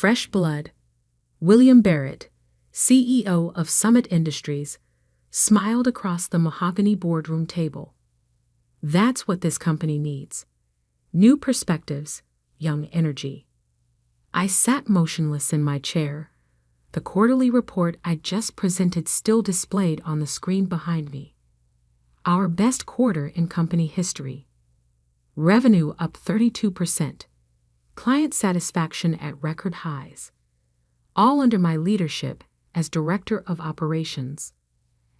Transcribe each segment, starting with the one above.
Fresh blood. William Barrett, CEO of Summit Industries, smiled across the mahogany boardroom table. That's what this company needs. New perspectives, young energy. I sat motionless in my chair, the quarterly report I just presented still displayed on the screen behind me. Our best quarter in company history. Revenue up 32%. Client satisfaction at record highs. All under my leadership as Director of Operations.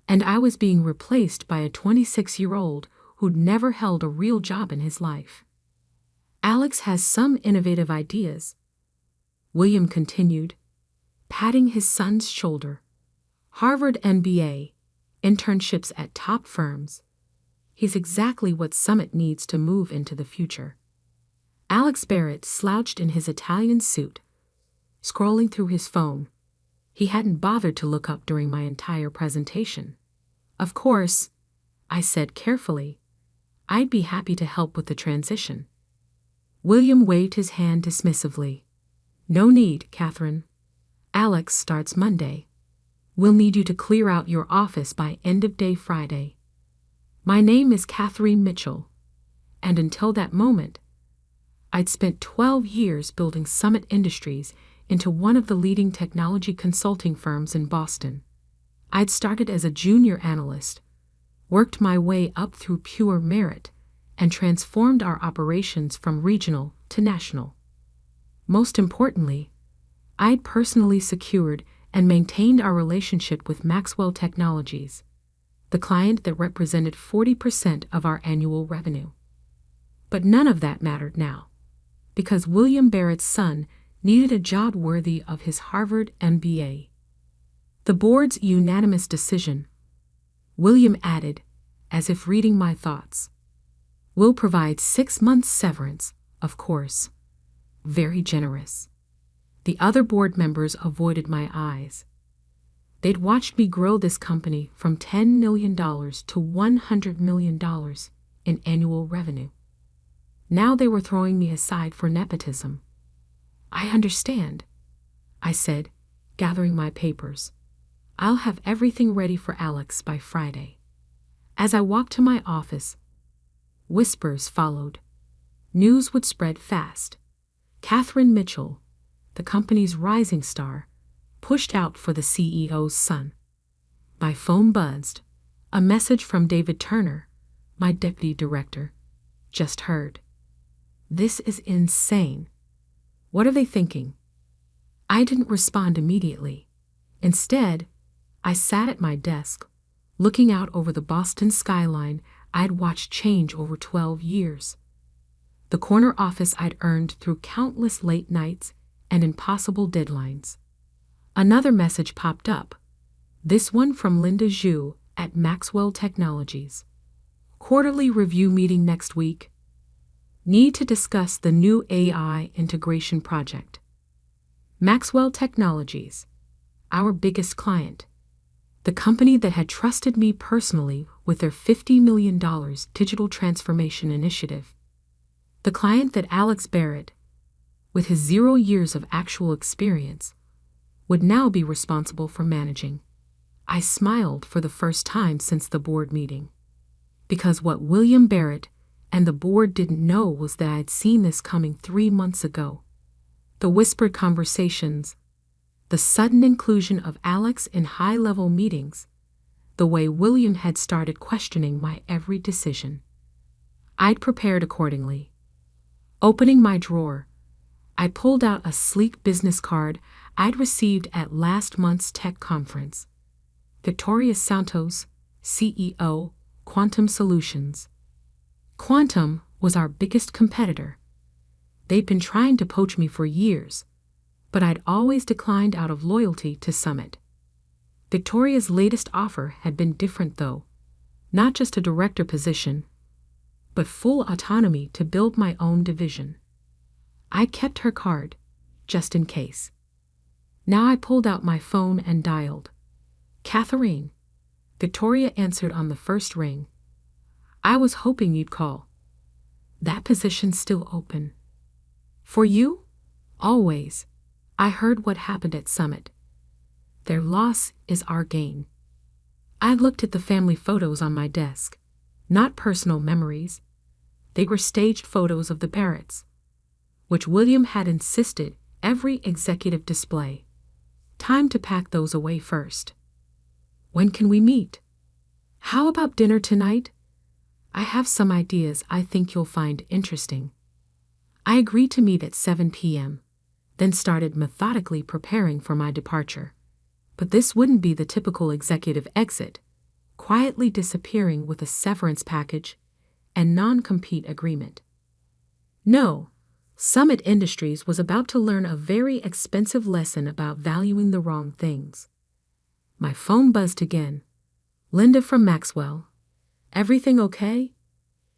And I was being replaced by a 26-year-old who'd never held a real job in his life. Alex has some innovative ideas, William continued, patting his son's shoulder. Harvard MBA, internships at top firms. He's exactly what Summit needs to move into the future. Alex Barrett slouched in his Italian suit, scrolling through his phone. He hadn't bothered to look up during my entire presentation. Of course, I said carefully, I'd be happy to help with the transition. William waved his hand dismissively. No need, Catherine. Alex starts Monday. We'll need you to clear out your office by end of day Friday. My name is Catherine Mitchell, and until that moment, I'd spent 12 years building Summit Industries into one of the leading technology consulting firms in Boston. I'd started as a junior analyst, worked my way up through pure merit, and transformed our operations from regional to national. Most importantly, I'd personally secured and maintained our relationship with Maxwell Technologies, the client that represented 40% of our annual revenue. But none of that mattered now, because William Barrett's son needed a job worthy of his Harvard MBA. The board's unanimous decision, William added, as if reading my thoughts, will provide 6 months severance, of course. Very generous. The other board members avoided my eyes. They'd watched me grow this company from $10 million to $100 million in annual revenue. Now they were throwing me aside for nepotism. I understand, I said, gathering my papers. I'll have everything ready for Alex by Friday. As I walked to my office, whispers followed. News would spread fast. Catherine Mitchell, the company's rising star, pushed out for the CEO's son. My phone buzzed. A message from David Turner, my deputy director. Just heard. This is insane. What are they thinking? I didn't respond immediately. Instead, I sat at my desk, looking out over the Boston skyline I'd watched change over 12 years. The corner office I'd earned through countless late nights and impossible deadlines. Another message popped up, this one from Linda Zhu at Maxwell Technologies. Quarterly review meeting next week. Need to discuss the new AI integration project. Maxwell Technologies, our biggest client. The company that had trusted me personally with their $50 million digital transformation initiative. The client that Alex Barrett, with his 0 years of actual experience, would now be responsible for managing. I smiled for the first time since the board meeting. Because what William Barrett and the board didn't know was that I'd seen this coming 3 months ago. The whispered conversations, the sudden inclusion of Alex in high-level meetings, the way William had started questioning my every decision. I'd prepared accordingly. Opening my drawer, I pulled out a sleek business card I'd received at last month's tech conference. Victoria Santos, CEO, Quantum Solutions. Quantum was our biggest competitor. They'd been trying to poach me for years, but I'd always declined out of loyalty to Summit. Victoria's latest offer had been different though, not just a director position, but full autonomy to build my own division. I kept her card, just in case. Now I pulled out my phone and dialed. Catherine. Victoria answered on the first ring. I was hoping you'd call. That position's still open. For you? Always. I heard what happened at Summit. Their loss is our gain. I looked at the family photos on my desk. Not personal memories. They were staged photos of the Barretts, which William had insisted every executive display. Time to pack those away first. When can we meet? How about dinner tonight? I have some ideas I think you'll find interesting. I agreed to meet at 7 p.m., then started methodically preparing for my departure. But this wouldn't be the typical executive exit, quietly disappearing with a severance package and non-compete agreement. No, Summit Industries was about to learn a very expensive lesson about valuing the wrong things. My phone buzzed again. Linda from Maxwell. Everything okay?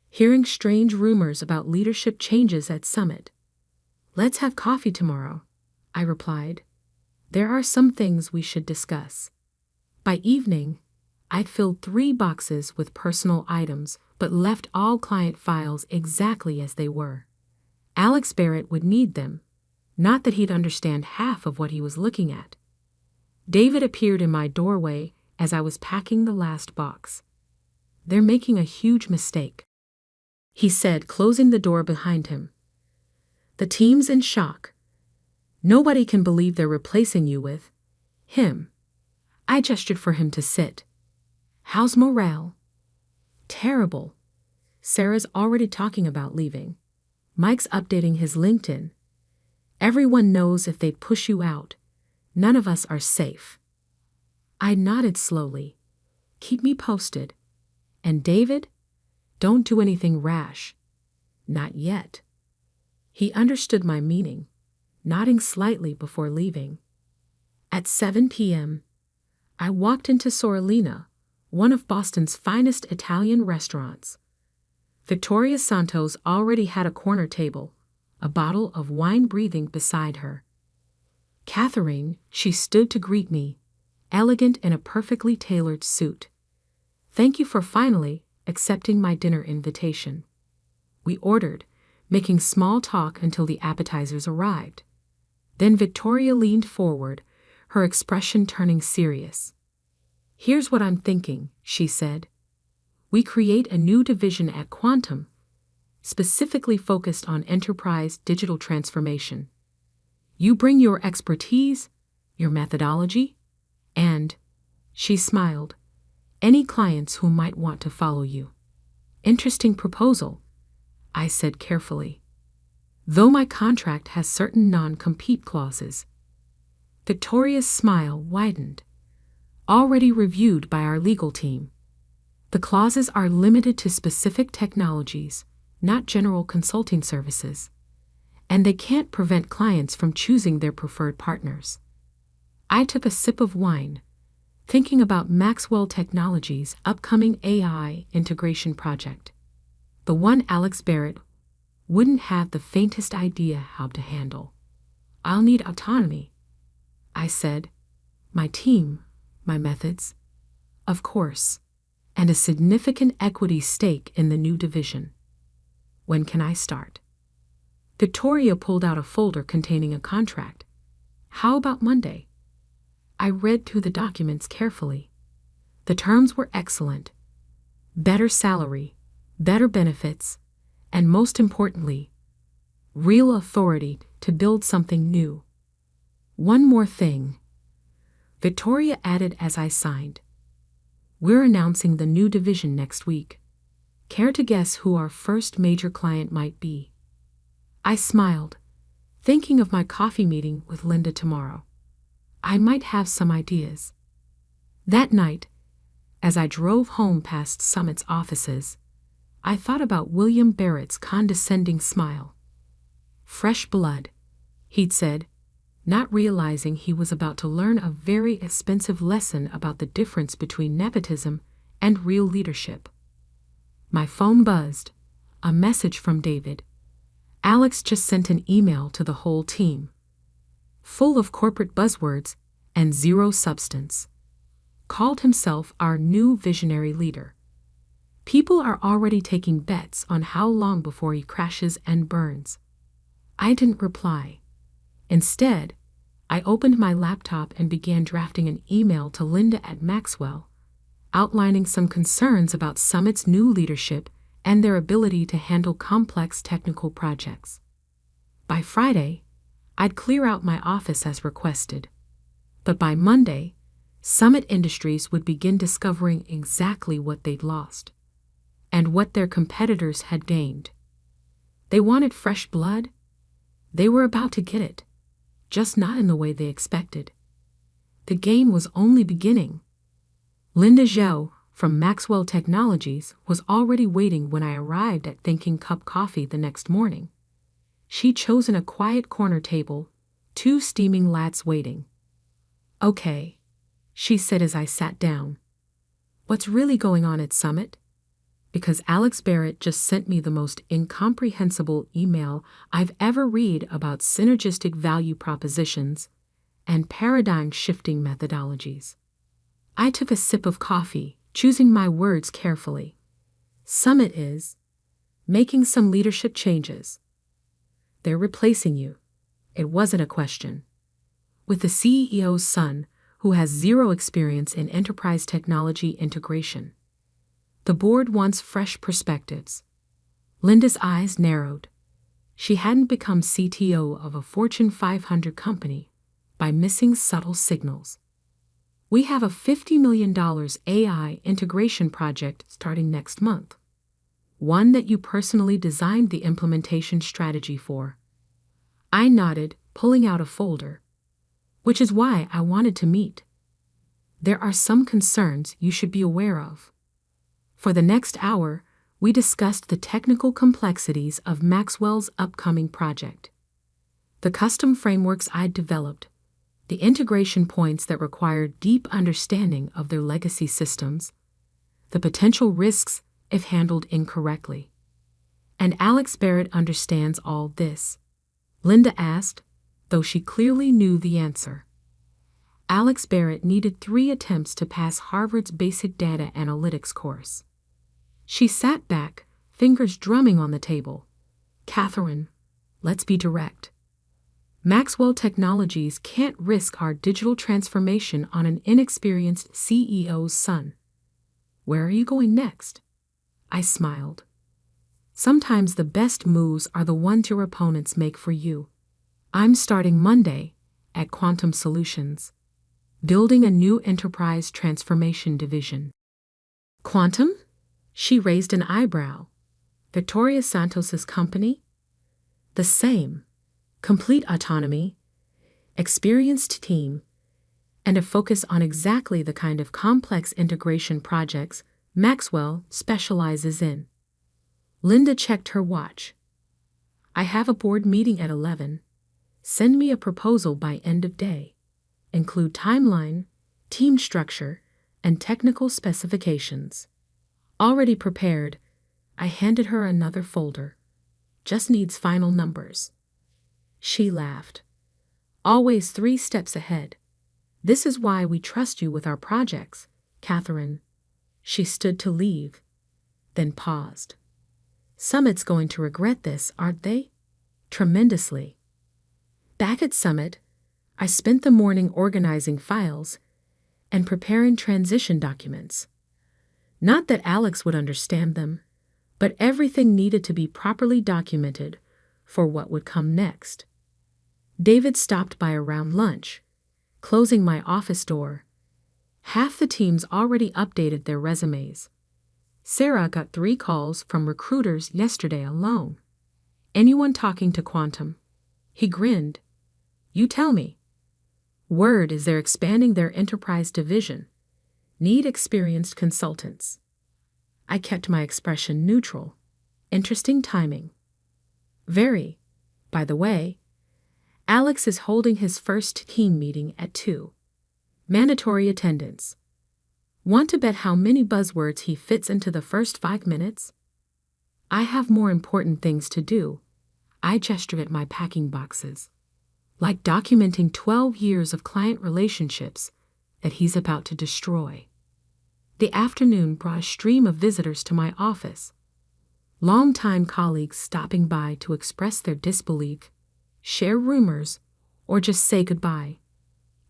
Hearing strange rumors about leadership changes at Summit. Let's have coffee tomorrow, I replied. There are some things we should discuss. By evening, I'd filled 3 boxes with personal items but left all client files exactly as they were. Alex Barrett would need them, not that he'd understand half of what he was looking at. David appeared in my doorway as I was packing the last box. They're making a huge mistake, he said, closing the door behind him. The team's in shock. Nobody can believe they're replacing you with him. I gestured for him to sit. How's morale? Terrible. Sarah's already talking about leaving. Mike's updating his LinkedIn. Everyone knows if they push you out, none of us are safe. I nodded slowly. Keep me posted. And David? Don't do anything rash. Not yet. He understood my meaning, nodding slightly before leaving. At 7 p.m., I walked into Sorellina, one of Boston's finest Italian restaurants. Victoria Santos already had a corner table, a bottle of wine breathing beside her. Catherine, she stood to greet me, elegant in a perfectly tailored suit. Thank you for finally accepting my dinner invitation. We ordered, making small talk until the appetizers arrived. Then Victoria leaned forward, her expression turning serious. Here's what I'm thinking, she said. We create a new division at Quantum, specifically focused on enterprise digital transformation. You bring your expertise, your methodology, and, she smiled, any clients who might want to follow you. Interesting proposal, I said carefully. Though my contract has certain non-compete clauses. Victoria's smile widened. Already reviewed by our legal team. The clauses are limited to specific technologies, not general consulting services, and they can't prevent clients from choosing their preferred partners. I took a sip of wine, thinking about Maxwell Technologies' upcoming AI integration project, the one Alex Barrett wouldn't have the faintest idea how to handle. I'll need autonomy, I said. My team, my methods, of course, and a significant equity stake in the new division. When can I start? Victoria pulled out a folder containing a contract. How about Monday? I read through the documents carefully. The terms were excellent. Better salary, better benefits, and most importantly, real authority to build something new. One more thing, Victoria added as I signed. We're announcing the new division next week. Care to guess who our first major client might be? I smiled, thinking of my coffee meeting with Linda tomorrow. I might have some ideas. That night, as I drove home past Summit's offices, I thought about William Barrett's condescending smile. Fresh blood, he'd said, not realizing he was about to learn a very expensive lesson about the difference between nepotism and real leadership. My phone buzzed. A message from David. Alex just sent an email to the whole team, full of corporate buzzwords and zero substance. Called himself our new visionary leader. People are already taking bets on how long before he crashes and burns. I didn't reply. Instead, I opened my laptop and began drafting an email to Linda at Maxwell, outlining some concerns about Summit's new leadership and their ability to handle complex technical projects. By Friday, I'd clear out my office as requested. But by Monday, Summit Industries would begin discovering exactly what they'd lost and what their competitors had gained. They wanted fresh blood. They were about to get it, just not in the way they expected. The game was only beginning. Linda Zhou from Maxwell Technologies was already waiting when I arrived at Thinking Cup Coffee the next morning. She'd chosen a quiet corner table, 2 steaming lattes waiting. "Okay," she said as I sat down. "What's really going on at Summit?" Because Alex Barrett just sent me the most incomprehensible email I've ever read about synergistic value propositions and paradigm-shifting methodologies. I took a sip of coffee, choosing my words carefully. Summit is making some leadership changes. They're replacing you. It wasn't a question. With the CEO's son, who has 0 experience in enterprise technology integration. The board wants fresh perspectives. Linda's eyes narrowed. She hadn't become CTO of a Fortune 500 company by missing subtle signals. "We have a $50 million AI integration project starting next month. One that you personally designed the implementation strategy for." I nodded, pulling out a folder. "Which is why I wanted to meet. There are some concerns you should be aware of." For the next hour, we discussed the technical complexities of Maxwell's upcoming project. The custom frameworks I'd developed, the integration points that required deep understanding of their legacy systems, the potential risks if handled incorrectly. "And Alex Barrett understands all this?" Linda asked, though she clearly knew the answer. Alex Barrett needed 3 attempts to pass Harvard's basic data analytics course. She sat back, fingers drumming on the table. "Catherine, let's be direct. Maxwell Technologies can't risk our digital transformation on an inexperienced CEO's son. Where are you going next?" I smiled. "Sometimes the best moves are the ones your opponents make for you. I'm starting Monday at Quantum Solutions, building a new enterprise transformation division." "Quantum?" She raised an eyebrow. "Victoria Santos's company?" "The same. Complete autonomy, experienced team, and a focus on exactly the kind of complex integration projects Maxwell specializes in." Linda checked her watch. "I have a board meeting at 11. Send me a proposal by end of day. Include timeline, team structure, and technical specifications." Already prepared, I handed her another folder. "Just needs final numbers." She laughed. "Always 3 steps ahead. This is why we trust you with our projects, Catherine." She stood to leave, then paused. "Summit's going to regret this, aren't they?" "Tremendously." Back at Summit, I spent the morning organizing files and preparing transition documents. Not that Alex would understand them, but everything needed to be properly documented for what would come next. David stopped by around lunch, closing my office door. Half the teams already updated their resumes. Sarah got 3 calls from recruiters yesterday alone. "Anyone talking to Quantum?" He grinned. "You tell me." "Word is they're expanding their enterprise division. Need experienced consultants." I kept my expression neutral. Interesting timing. "Very. By the way, Alex is holding his first team meeting at 2. Mandatory attendance. Want to bet how many buzzwords he fits into the first 5 minutes?" "I have more important things to do." I gestured at my packing boxes. "Like documenting 12 years of client relationships that he's about to destroy." The afternoon brought a stream of visitors to my office. Longtime colleagues stopping by to express their disbelief, share rumors, or just say goodbye.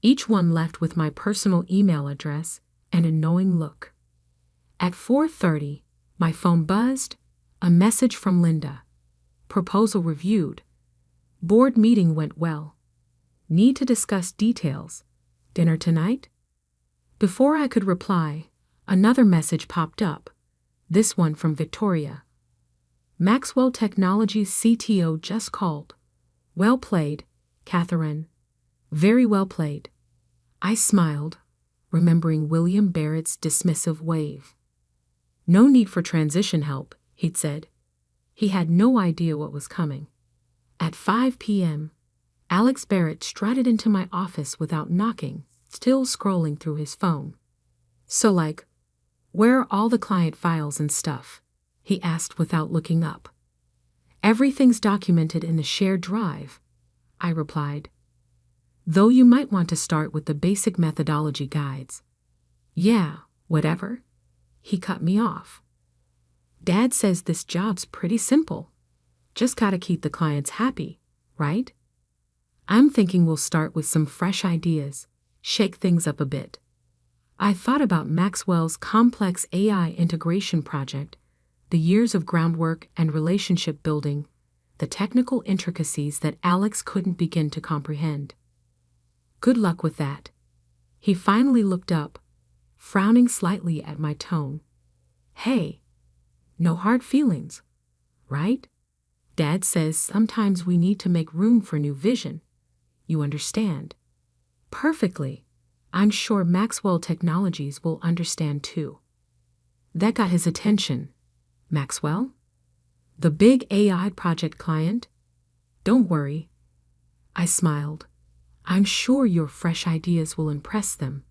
each one left with my personal email address and a knowing look. At 4:30, my phone buzzed, a message from Linda. Proposal reviewed. Board meeting went well. Need to discuss details. Dinner tonight? Before I could reply, another message popped up, this one from Victoria. Maxwell Technologies CTO just called. Well played, Catherine. Very well played. I smiled, remembering William Barrett's dismissive wave. No need for transition help, he'd said. He had no idea what was coming. At 5 p.m., Alex Barrett strutted into my office without knocking, still scrolling through his phone. So where are all the client files and stuff? He asked without looking up. Everything's documented in the shared drive, I replied. Though you might want to start with the basic methodology guides. Yeah, whatever. He cut me off. Dad says this job's pretty simple. Just gotta keep the clients happy, right? I'm thinking we'll start with some fresh ideas, shake things up a bit. I thought about Maxwell's complex AI integration project, the years of groundwork and relationship building, the technical intricacies that Alex couldn't begin to comprehend. Good luck with that. He finally looked up, frowning slightly at my tone. Hey, no hard feelings, right? Dad says sometimes we need to make room for new vision. You understand? Perfectly. I'm sure Maxwell Technologies will understand too. That got his attention. Maxwell? The big AI project client? Don't worry. I smiled. I'm sure your fresh ideas will impress them.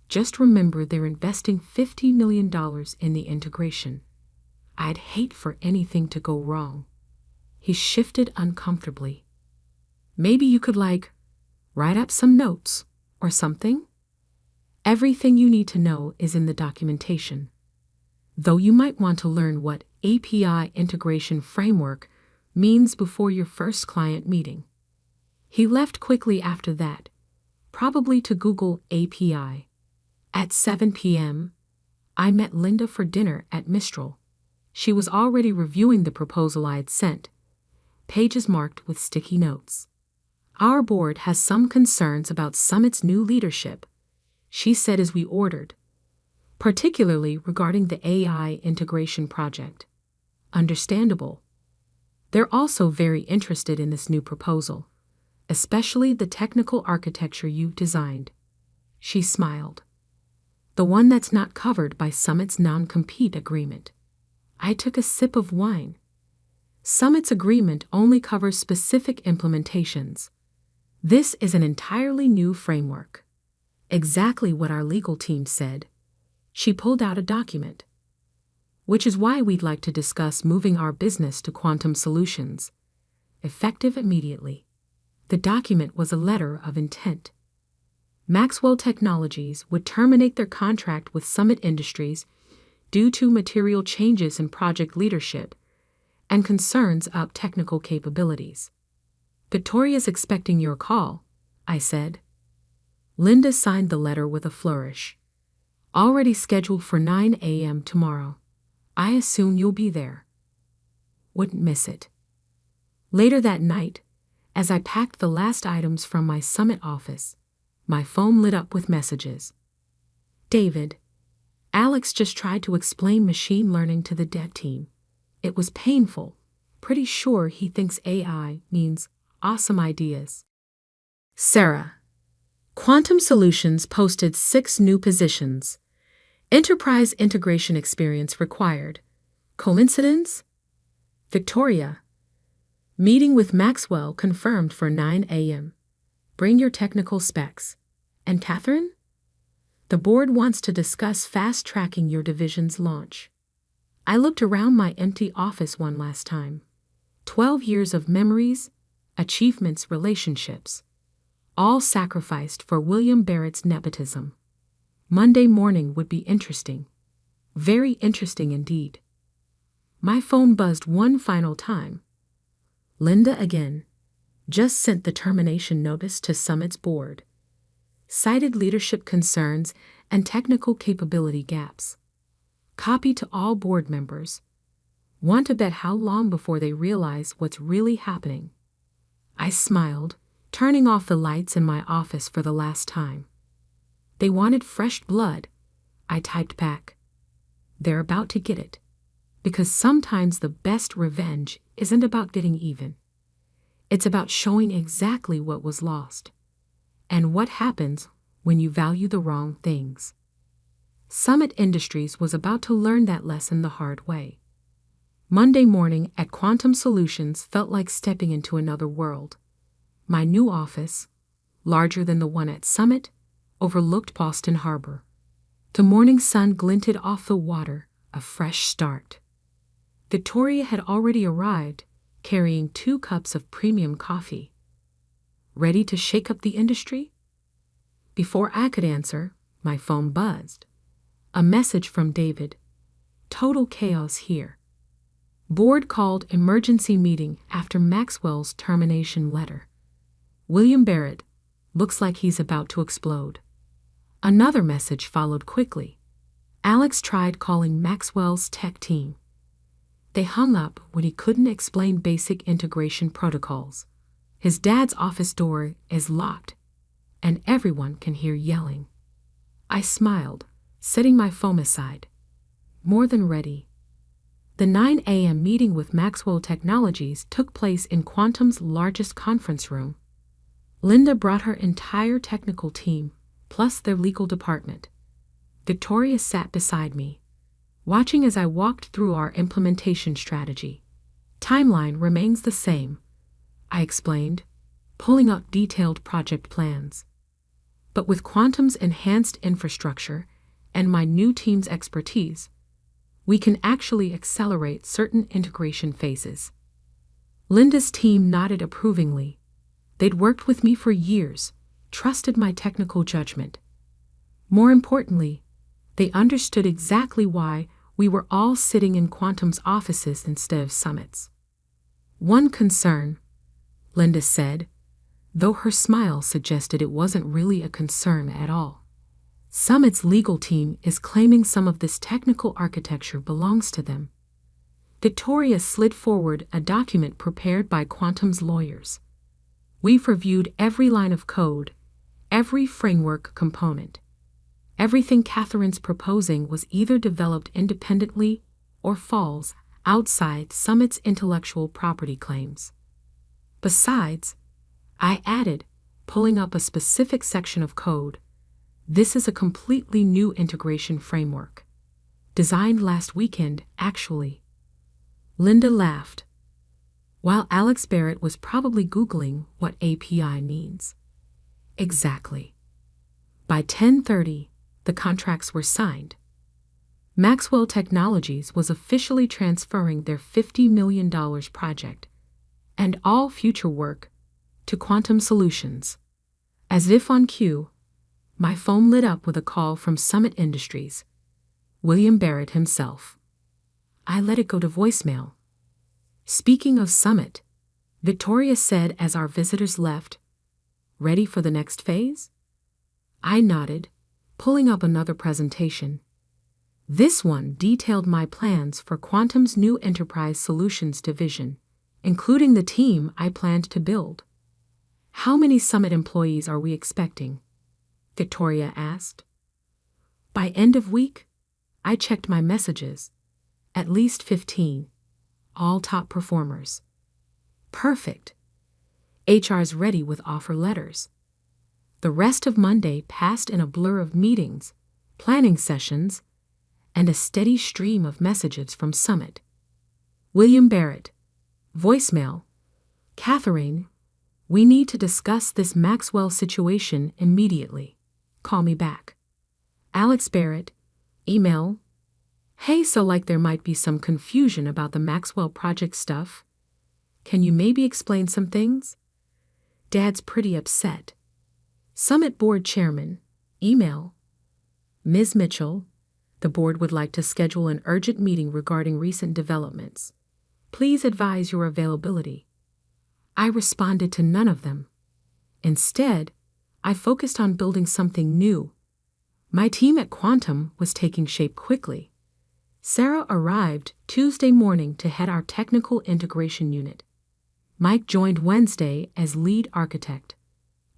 Just remember they're investing $50 million in the integration. I'd hate for anything to go wrong. He shifted uncomfortably. Maybe you could write up some notes or something? Everything you need to know is in the documentation. Though you might want to learn what API integration framework means before your first client meeting. He left quickly after that, probably to Google API. At 7 p.m., I met Linda for dinner at Mistral. She was already reviewing the proposal I had sent, pages marked with sticky notes. Our board has some concerns about Summit's new leadership, she said as we ordered, particularly regarding the AI integration project. Understandable. They're also very interested in this new proposal, especially the technical architecture you've designed. She smiled. The one that's not covered by Summit's non-compete agreement. I took a sip of wine. Summit's agreement only covers specific implementations. This is an entirely new framework. Exactly what our legal team said. She pulled out a document. Which is why we'd like to discuss moving our business to Quantum Solutions. Effective immediately. The document was a letter of intent. Maxwell Technologies would terminate their contract with Summit Industries due to material changes in project leadership and concerns about technical capabilities. Victoria's expecting your call, I said. Linda signed the letter with a flourish. Already scheduled for 9 a.m. tomorrow. I assume you'll be there. Wouldn't miss it. Later that night, as I packed the last items from my Summit office, my phone lit up with messages. David, Alex just tried to explain machine learning to the dev team. It was painful. Pretty sure he thinks AI means awesome ideas. Sarah, Quantum Solutions posted 6 new positions. Enterprise integration experience required. Coincidence? Victoria, meeting with Maxwell confirmed for 9 a.m. Bring your technical specs. And Catherine? The board wants to discuss fast-tracking your division's launch. I looked around my empty office one last time. 12 years of memories, achievements, relationships. All sacrificed for William Barrett's nepotism. Monday morning would be interesting. Very interesting indeed. My phone buzzed one final time. Linda again. Just sent the termination notice to Summit's board. cited leadership concerns and technical capability gaps. Copy to all board members. Want to bet how long before they realize what's really happening? I smiled, turning off the lights in my office for the last time. They wanted fresh blood. I typed back. They're about to get it. Because sometimes the best revenge isn't about getting even. It's about showing exactly what was lost. And what happens when you value the wrong things. Summit Industries was about to learn that lesson the hard way. Monday morning at Quantum Solutions felt like stepping into another world. My new office, larger than the one at Summit, overlooked Boston Harbor. The morning sun glinted off the water, a fresh start. Victoria had already arrived, carrying 2 cups of premium coffee. Ready to shake up the industry? Before I could answer, my phone buzzed. A message from David. Total chaos here. Board called emergency meeting after Maxwell's termination letter. William Barrett looks like he's about to explode. Another message followed quickly. Alex tried calling Maxwell's tech team. They hung up when he couldn't explain basic integration protocols. His dad's office door is locked, and everyone can hear yelling. I smiled, setting my phone aside. More than ready. The 9 a.m. meeting with Maxwell Technologies took place in Quantum's largest conference room. Linda brought her entire technical team, plus their legal department. Victoria sat beside me, watching as I walked through our implementation strategy. Timeline remains the same, I explained, pulling out detailed project plans. But with Quantum's enhanced infrastructure and my new team's expertise, we can actually accelerate certain integration phases. Linda's team nodded approvingly. They'd worked with me for years, trusted my technical judgment. More importantly, they understood exactly why we were all sitting in Quantum's offices instead of Summit's. One concern, Linda said, though her smile suggested it wasn't really a concern at all. Summit's legal team is claiming some of this technical architecture belongs to them. Victoria slid forward a document prepared by Quantum's lawyers. We've reviewed every line of code, every framework component. Everything Catherine's proposing was either developed independently or falls outside Summit's intellectual property claims. Besides, I added, pulling up a specific section of code, this is a completely new integration framework. Designed last weekend, actually. Linda laughed, while Alex Barrett was probably Googling what API means. Exactly. By 10:30, the contracts were signed. Maxwell Technologies was officially transferring their $50 million project and all future work to Quantum Solutions. As if on cue, my phone lit up with a call from Summit Industries, William Barrett himself. I let it go to voicemail. Speaking of Summit, Victoria said as our visitors left, ready for the next phase? I nodded, pulling up another presentation. This one detailed my plans for Quantum's new Enterprise Solutions division, including the team I planned to build. How many Summit employees are we expecting? Victoria asked. By end of week, I checked my messages. At least 15. All top performers. Perfect. HR's ready with offer letters. The rest of Monday passed in a blur of meetings, planning sessions, and a steady stream of messages from Summit. William Barrett. Voicemail. Catherine, we need to discuss this Maxwell situation immediately. Call me back. Alex Barrett. Email. Hey, so like there might be some confusion about the Maxwell project stuff. Can you maybe explain some things? Dad's pretty upset. Summit Board Chairman. Email. Ms. Mitchell, the board would like to schedule an urgent meeting regarding recent developments. Please advise your availability. I responded to none of them. Instead, I focused on building something new. My team at Quantum was taking shape quickly. Sarah arrived Tuesday morning to head our technical integration unit. Mike joined Wednesday as lead architect.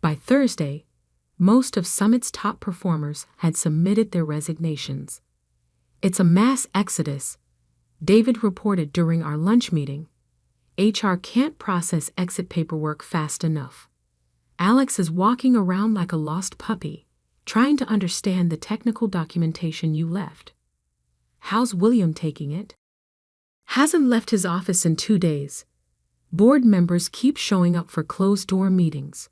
By Thursday, most of Summit's top performers had submitted their resignations. It's a mass exodus, David reported during our lunch meeting. HR can't process exit paperwork fast enough. Alex is walking around like a lost puppy, trying to understand the technical documentation you left. How's William taking it? Hasn't left his office in 2 days. Board members keep showing up for closed-door meetings.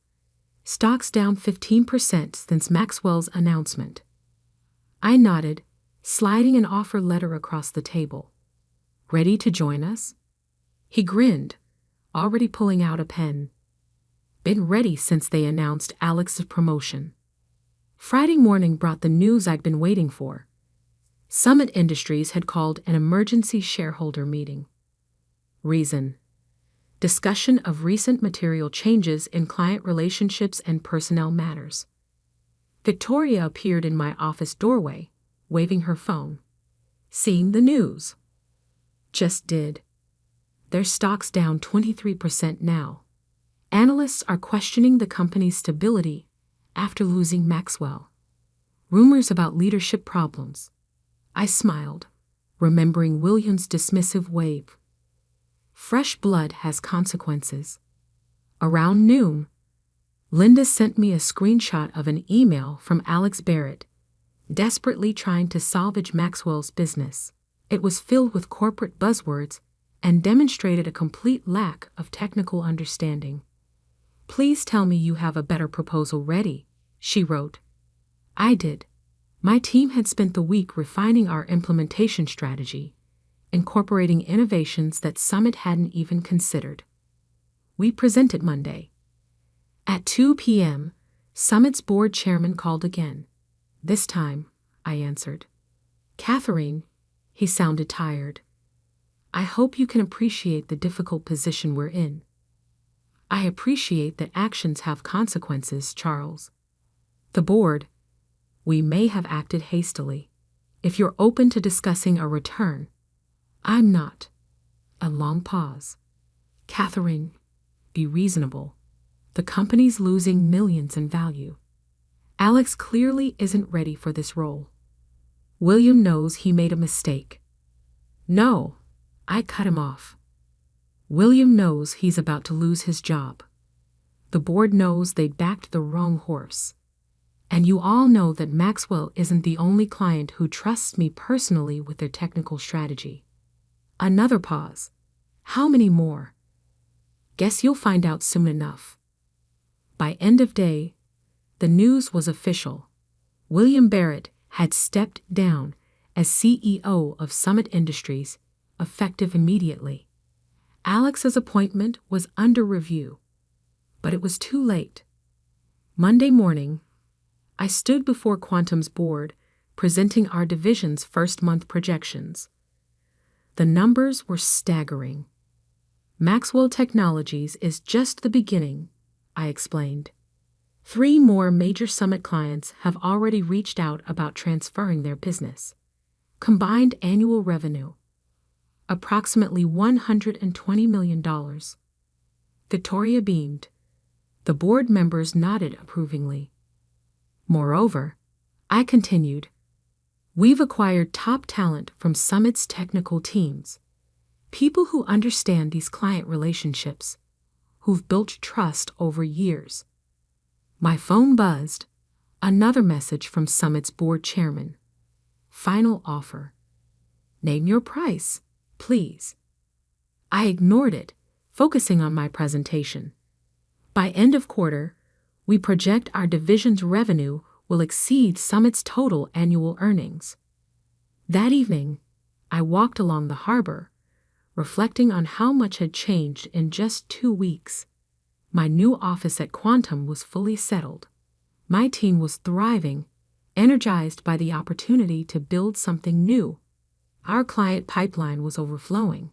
Stocks down 15% since Maxwell's announcement. I nodded, sliding an offer letter across the table. Ready to join us? He grinned, already pulling out a pen. Been ready since they announced Alex's promotion. Friday morning brought the news I'd been waiting for. Summit Industries had called an emergency shareholder meeting. Reason: discussion of recent material changes in client relationships and personnel matters. Victoria appeared in my office doorway, waving her phone. Seen the news? Just did. Their stock's down 23% now. Analysts are questioning the company's stability after losing Maxwell. Rumors about leadership problems. I smiled, remembering William's dismissive wave. Fresh blood has consequences. Around noon, Linda sent me a screenshot of an email from Alex Barrett, desperately trying to salvage Maxwell's business. It was filled with corporate buzzwords and demonstrated a complete lack of technical understanding. Please tell me you have a better proposal ready, she wrote. I did. My team had spent the week refining our implementation strategy, incorporating innovations that Summit hadn't even considered. We presented Monday. At 2 p.m., Summit's board chairman called again. This time, I answered. Catherine, he sounded tired. I hope you can appreciate the difficult position we're in. I appreciate that actions have consequences, Charles. The board, we may have acted hastily. If you're open to discussing a return, I'm not. A long pause. Catherine, be reasonable. The company's losing millions in value. Alex clearly isn't ready for this role. William knows he made a mistake. No, I cut him off. William knows he's about to lose his job. The board knows they backed the wrong horse. And you all know that Maxwell isn't the only client who trusts me personally with their technical strategy. Another pause. How many more? Guess you'll find out soon enough. By end of day, the news was official. William Barrett had stepped down as CEO of Summit Industries, effective immediately. Alex's appointment was under review, but it was too late. Monday morning, I stood before Quantum's board, presenting our division's first-month projections. The numbers were staggering. Maxwell Technologies is just the beginning, I explained. 3 more major Summit clients have already reached out about transferring their business. Combined annual revenue, approximately $120 million. Victoria beamed. The board members nodded approvingly. Moreover, I continued, we've acquired top talent from Summit's technical teams, people who understand these client relationships, who've built trust over years. My phone buzzed. Another message from Summit's board chairman. Final offer. Name your price, please. I ignored it, focusing on my presentation. By end of quarter, we project our division's revenue will exceed Summit's total annual earnings. That evening, I walked along the harbor, reflecting on how much had changed in just 2 weeks. My new office at Quantum was fully settled. My team was thriving, energized by the opportunity to build something new. Our client pipeline was overflowing.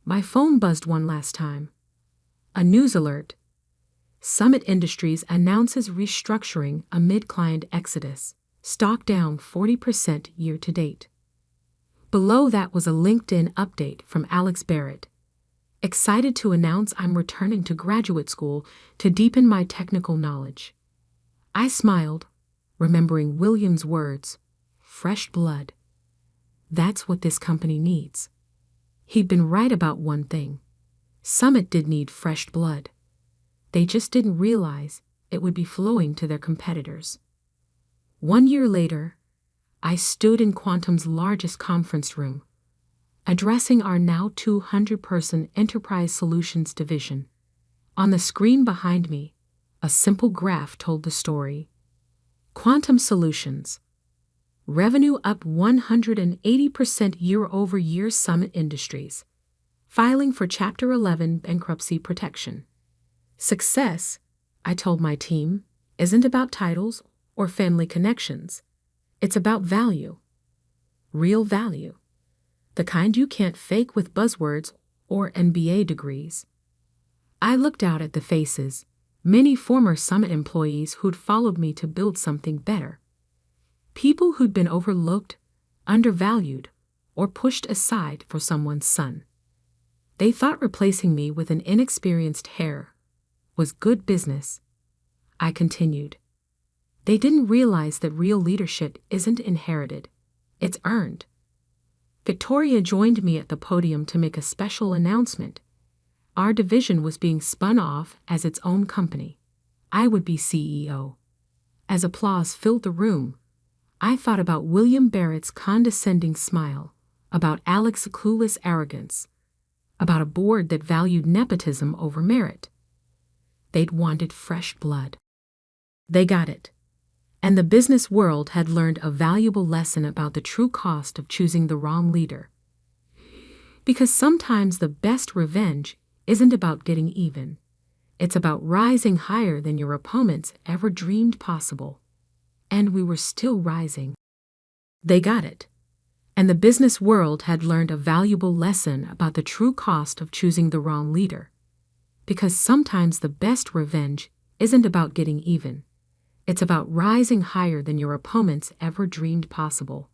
My phone buzzed one last time. A news alert. Summit Industries announces restructuring amid client exodus, stock down 40% year to date. Below that was a LinkedIn update from Alex Barrett. Excited to announce I'm returning to graduate school to deepen my technical knowledge. I smiled, remembering William's words, fresh blood. That's what this company needs. He'd been right about one thing. Summit did need fresh blood. They just didn't realize it would be flowing to their competitors. 1 year later, I stood in Quantum's largest conference room, addressing our now 200-person Enterprise Solutions division. On the screen behind me, a simple graph told the story. Quantum Solutions. Revenue up 180% year-over-year. Summit Industries. Filing for Chapter 11 bankruptcy protection. Success, I told my team, isn't about titles or family connections. It's about value. Real value. The kind you can't fake with buzzwords or MBA degrees. I looked out at the faces, many former Summit employees who'd followed me to build something better. People who'd been overlooked, undervalued, or pushed aside for someone's son. They thought replacing me with an inexperienced heir was good business. I continued. They didn't realize that real leadership isn't inherited, it's earned. Victoria joined me at the podium to make a special announcement. Our division was being spun off as its own company. I would be CEO. As applause filled the room, I thought about William Barrett's condescending smile, about Alex's clueless arrogance, about a board that valued nepotism over merit. They'd wanted fresh blood. They got it. And the business world had learned a valuable lesson about the true cost of choosing the wrong leader. Because sometimes the best revenge isn't about getting even. It's about rising higher than your opponents ever dreamed possible. And we were still rising. They got it. And the business world had learned a valuable lesson about the true cost of choosing the wrong leader. Because sometimes the best revenge isn't about getting even. It's about rising higher than your opponents ever dreamed possible.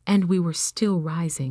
And we were still rising.